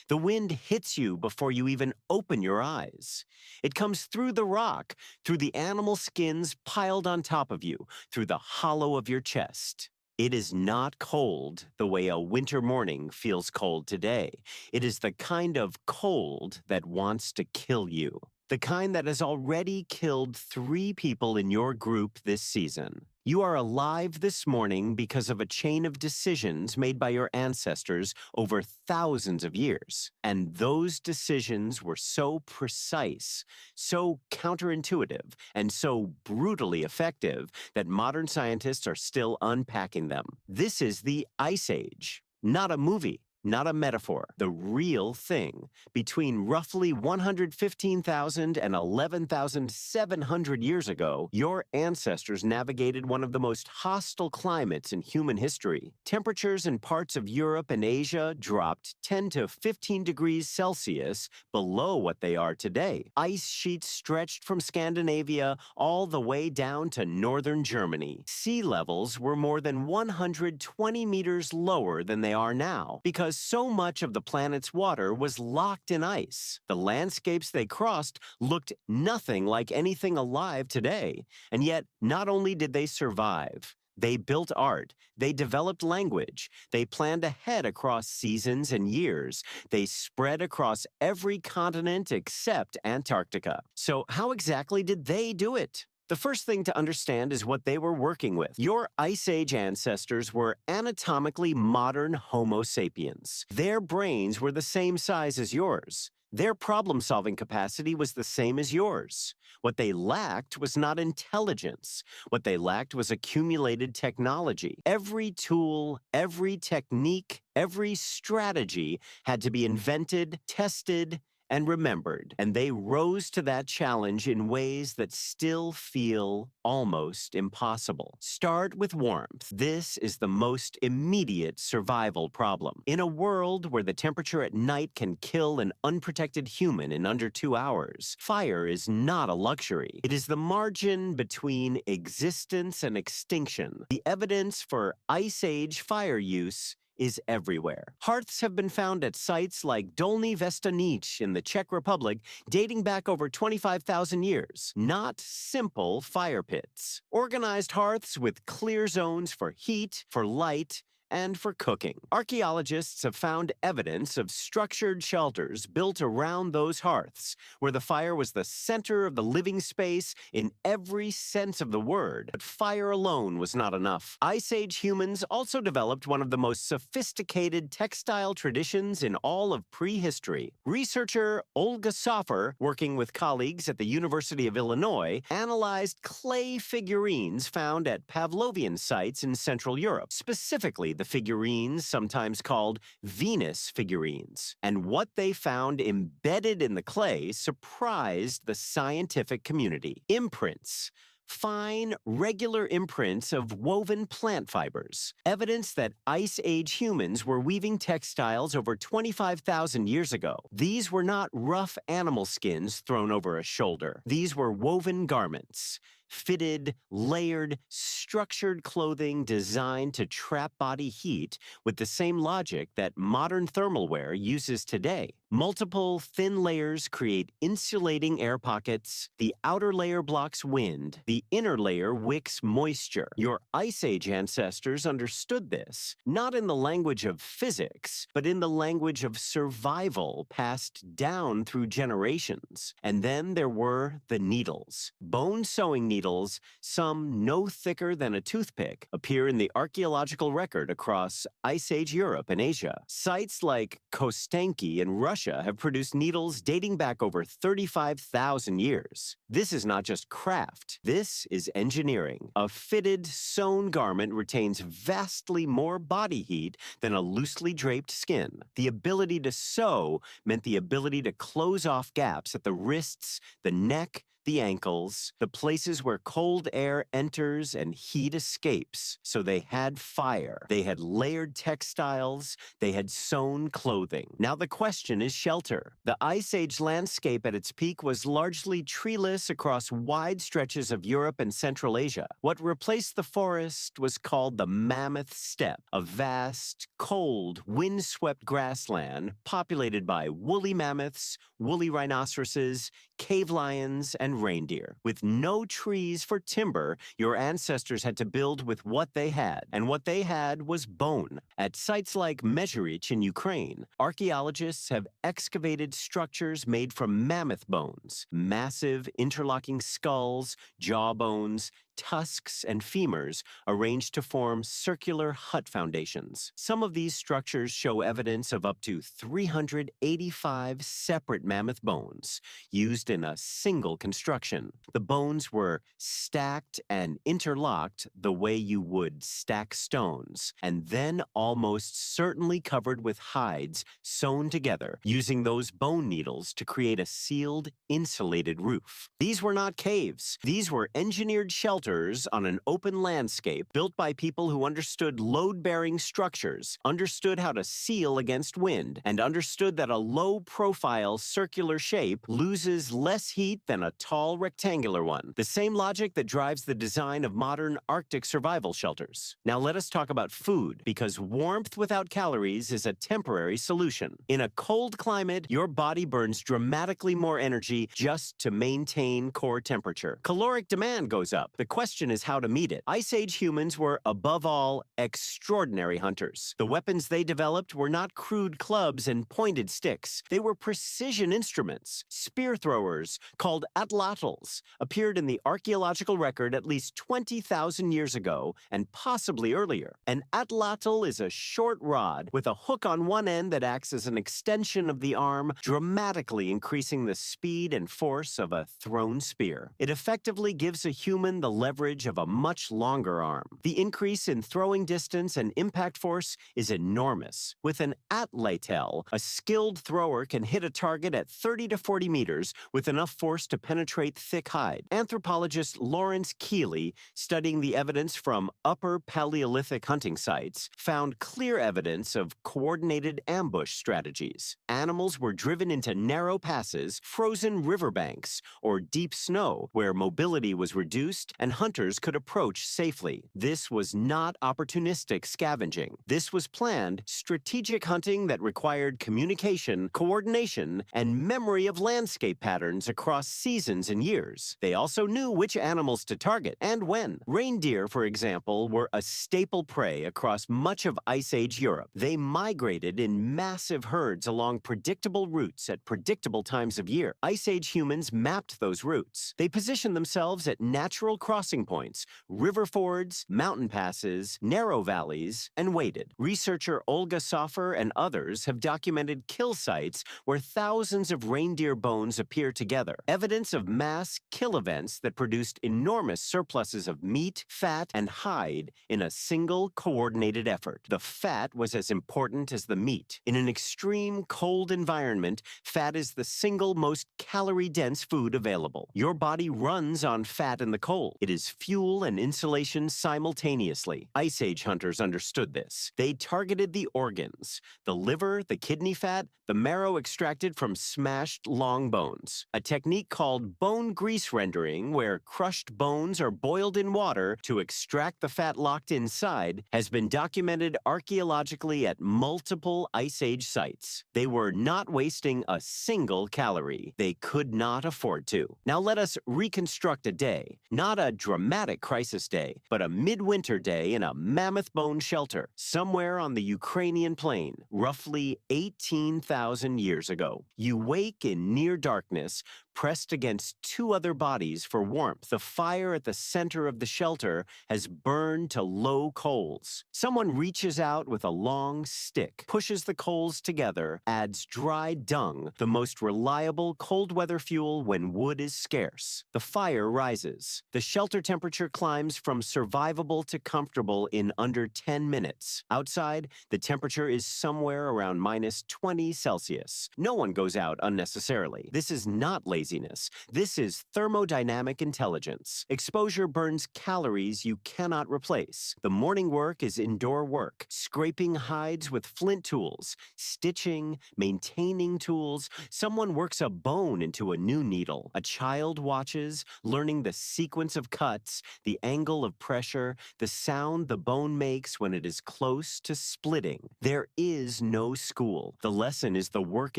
The wind hits you before you even open your eyes. It comes through the rock, through the animal skins piled on top of you, through the hollow of your chest. It is not cold the way a winter morning feels cold today. It is the kind of cold that wants to kill you. The kind that has already killed 3 people in your group this season. You are alive this morning because of a chain of decisions made by your ancestors over thousands of years. And those decisions were so precise, so counterintuitive, and so brutally effective that modern scientists are still unpacking them. This is the Ice Age, not a movie. Not a metaphor, the real thing. Between roughly 115,000 and 11,700 years ago, your ancestors navigated one of the most hostile climates in human history. Temperatures in parts of Europe and Asia dropped 10 to 15 degrees Celsius below what they are today. Ice sheets stretched from Scandinavia all the way down to northern Germany. Sea levels were more than 120 meters lower than they are now because so much of the planet's water was locked in ice. The landscapes they crossed looked nothing like anything alive today. And yet, not only did they survive, they built art, they developed language, they planned ahead across seasons and years, they spread across every continent except Antarctica. So how exactly did they do it? The first thing to understand is what they were working with. Your Ice Age ancestors were anatomically modern Homo sapiens. Their brains were the same size as yours. Their problem-solving capacity was the same as yours. What they lacked was not intelligence. What they lacked was accumulated technology. Every tool, every technique, every strategy had to be invented, tested, and remembered, and they rose to that challenge in ways that still feel almost impossible. Start with warmth. This is the most immediate survival problem. In a world where the temperature at night can kill an unprotected human in under 2 hours, fire is not a luxury. It is the margin between existence and extinction. The evidence for Ice Age fire use is everywhere. Hearths have been found at sites like Dolní Věstonice in the Czech Republic, dating back over 25,000 years. Not simple fire pits. Organized hearths with clear zones for heat, for light, and for cooking. Archaeologists have found evidence of structured shelters built around those hearths, where the fire was the center of the living space in every sense of the word. But fire alone was not enough. Ice Age humans also developed one of the most sophisticated textile traditions in all of prehistory. Researcher Olga Soffer, working with colleagues at the University of Illinois, analyzed clay figurines found at Pavlovian sites in Central Europe, specifically the figurines sometimes called Venus figurines. And what they found embedded in the clay surprised the scientific community. Imprints. Fine, regular imprints of woven plant fibers. Evidence that Ice Age humans were weaving textiles over 25,000 years ago. These were not rough animal skins thrown over a shoulder. These were woven garments. Fitted, layered, structured clothing designed to trap body heat with the same logic that modern thermal wear uses today. Multiple thin layers create insulating air pockets. The outer layer blocks wind. The inner layer wicks moisture. Your Ice Age ancestors understood this, not in the language of physics, but in the language of survival passed down through generations. And then there were the needles. Bone sewing needles, some no thicker than a toothpick, appear in the archaeological record across Ice Age Europe and Asia. Sites like Kostanki in Russia have produced needles dating back over 35,000 years. This is not just craft. This is engineering. A fitted, sewn garment retains vastly more body heat than a loosely draped skin. The ability to sew meant the ability to close off gaps at the wrists, the neck, the ankles, the places where cold air enters and heat escapes. So they had fire, they had layered textiles, they had sewn clothing. Now the question is shelter. The Ice Age landscape at its peak was largely treeless across wide stretches of Europe and Central Asia. What replaced the forest was called the Mammoth Steppe, a vast, cold, windswept grassland populated by woolly mammoths, woolly rhinoceroses, cave lions, and reindeer. With no trees for timber, your ancestors had to build with what they had, and what they had was bone. At sites like Mezherych in Ukraine, archaeologists have excavated structures made from mammoth bones, massive interlocking skulls, jaw bones, tusks, and femurs arranged to form circular hut foundations. Some of these structures show evidence of up to 385 separate mammoth bones used in a single construction. The bones were stacked and interlocked the way you would stack stones, and then almost certainly covered with hides sewn together using those bone needles to create a sealed, insulated roof. These were not caves. These were engineered shelters on an open landscape built by people who understood load-bearing structures, understood how to seal against wind, and understood that a low-profile circular shape loses less heat than a tall rectangular one. The same logic that drives the design of modern Arctic survival shelters. Now let us talk about food, because warmth without calories is a temporary solution. In a cold climate, your body burns dramatically more energy just to maintain core temperature. Caloric demand goes up. The question is how to meet it. Ice Age humans were, above all, extraordinary hunters. The weapons they developed were not crude clubs and pointed sticks. They were precision instruments. Spear throwers, called atlatls, appeared in the archaeological record at least 20,000 years ago and possibly earlier. An atlatl is a short rod with a hook on one end that acts as an extension of the arm, dramatically increasing the speed and force of a thrown spear. It effectively gives a human the leverage of a much longer arm. The increase in throwing distance and impact force is enormous. With an atlatel, a skilled thrower can hit a target at 30 to 40 meters with enough force to penetrate thick hide. Anthropologist Lawrence Keeley, studying the evidence from Upper Paleolithic hunting sites, found clear evidence of coordinated ambush strategies. Animals were driven into narrow passes, frozen riverbanks, or deep snow where mobility was reduced and hunters could approach safely. This was not opportunistic scavenging. This was planned, strategic hunting that required communication, coordination, and memory of landscape patterns across seasons and years. They also knew which animals to target and when. Reindeer, for example, were a staple prey across much of Ice Age Europe. They migrated in massive herds along predictable routes at predictable times of year. Ice Age humans mapped those routes. They positioned themselves at natural crossing points, river fords, mountain passes, narrow valleys, and waited. Researcher Olga Soffer and others have documented kill sites where thousands of reindeer bones appear together, evidence of mass kill events that produced enormous surpluses of meat, fat, and hide in a single coordinated effort. The fat was as important as the meat. In an extreme cold environment, fat is the single most calorie-dense food available. Your body runs on fat in the cold. It is fuel and insulation simultaneously. Ice Age hunters understood this. They targeted the organs, the liver, the kidney fat, the marrow extracted from smashed long bones. A technique called bone grease rendering, where crushed bones are boiled in water to extract the fat locked inside, has been documented archaeologically at multiple Ice Age sites. They were not wasting a single calorie. They could not afford to. Now let us reconstruct a day. Not a dramatic crisis day, but a midwinter day in a mammoth bone shelter somewhere on the Ukrainian plain, roughly 18,000 years ago. You wake in near darkness, pressed against two other bodies for warmth. The fire at the center of the shelter has burned to low coals. Someone reaches out with a long stick, pushes the coals together, adds dry dung, the most reliable cold weather fuel when wood is scarce. The fire rises. The shelter temperature climbs from survivable to comfortable in under 10 minutes. Outside, the temperature is somewhere around -20 Celsius. No one goes out unnecessarily. This is not laziness. laziness. This is thermodynamic intelligence. Exposure burns calories you cannot replace. The morning work is indoor work, scraping hides with flint tools, stitching, maintaining tools. Someone works a bone into a new needle. A child watches, learning the sequence of cuts, the angle of pressure, the sound the bone makes when it is close to splitting. There is no school. The lesson is the work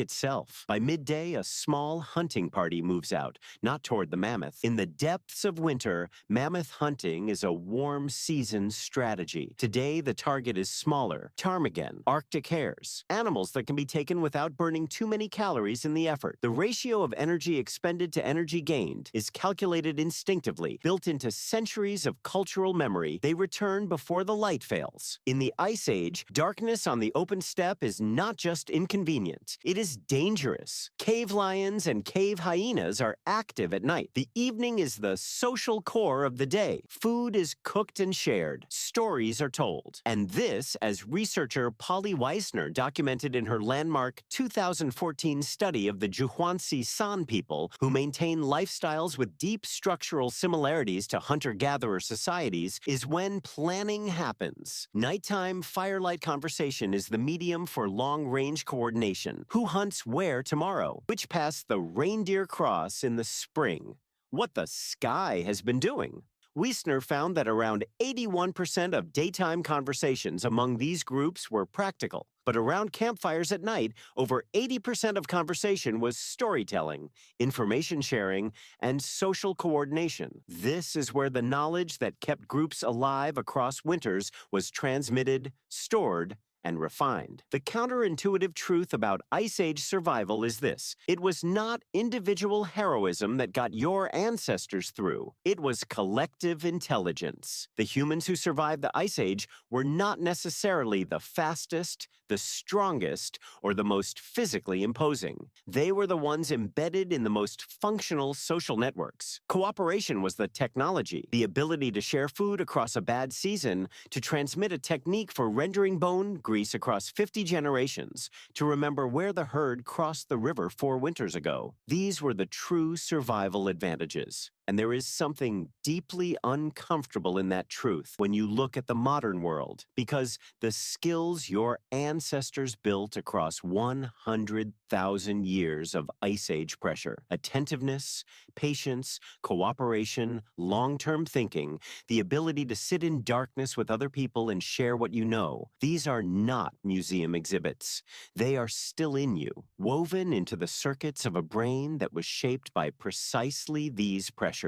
itself. By midday, a small hunting party moves out, not toward the mammoth. In the depths of winter, mammoth hunting is a warm season strategy. Today, the target is smaller, ptarmigan, Arctic hares, animals that can be taken without burning too many calories in the effort. The ratio of energy expended to energy gained is calculated instinctively, built into centuries of cultural memory. They return before the light fails. In the Ice Age, darkness on the open steppe is not just inconvenient, it is dangerous. Cave lions and cave hyenas are active at night. The evening is the social core of the day. Food is cooked and shared. Stories are told. And this, as researcher Polly Weissner documented in her landmark 2014 study of the Juhuansi San people, who maintain lifestyles with deep structural similarities to hunter-gatherer societies, is when planning happens. Nighttime firelight conversation is the medium for long-range coordination. Who hunts where tomorrow? Which passed the reindeer cross in the spring? What the sky has been doing? Wiesner found that around 81% of daytime conversations among these groups were practical. But around campfires at night, over 80% of conversation was storytelling, information sharing, and social coordination. This is where the knowledge that kept groups alive across winters was transmitted, stored, and refined. The counterintuitive truth about Ice Age survival is this: it was not individual heroism that got your ancestors through. It was collective intelligence. The humans who survived the Ice Age were not necessarily the fastest, the strongest, or the most physically imposing. They were the ones embedded in the most functional social networks. Cooperation was the technology, the ability to share food across a bad season, to transmit a technique for rendering bone grease across 50 generations, to remember where the herd crossed the river 4 winters ago. These were the true survival advantages. And there is something deeply uncomfortable in that truth when you look at the modern world, because the skills your ancestors built across 100,000 years of Ice Age pressure, attentiveness, patience, cooperation, long-term thinking, the ability to sit in darkness with other people and share what you know, these are not museum exhibits. They are still in you, woven into the circuits of a brain that was shaped by precisely these pressures.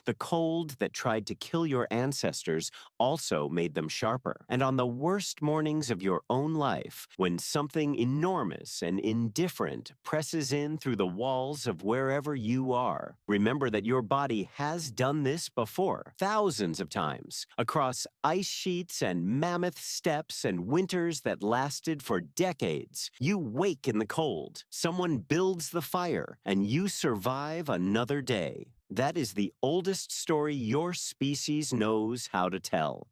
The cold that tried to kill your ancestors also made them sharper. And on the worst mornings of your own life, when something enormous and indifferent presses in through the walls of wherever you are, remember that your body has done this before, thousands of times, across ice sheets and mammoth steppes and winters that lasted for decades. You wake in the cold, someone builds the fire, and you survive another day. That is the oldest story your species knows how to tell.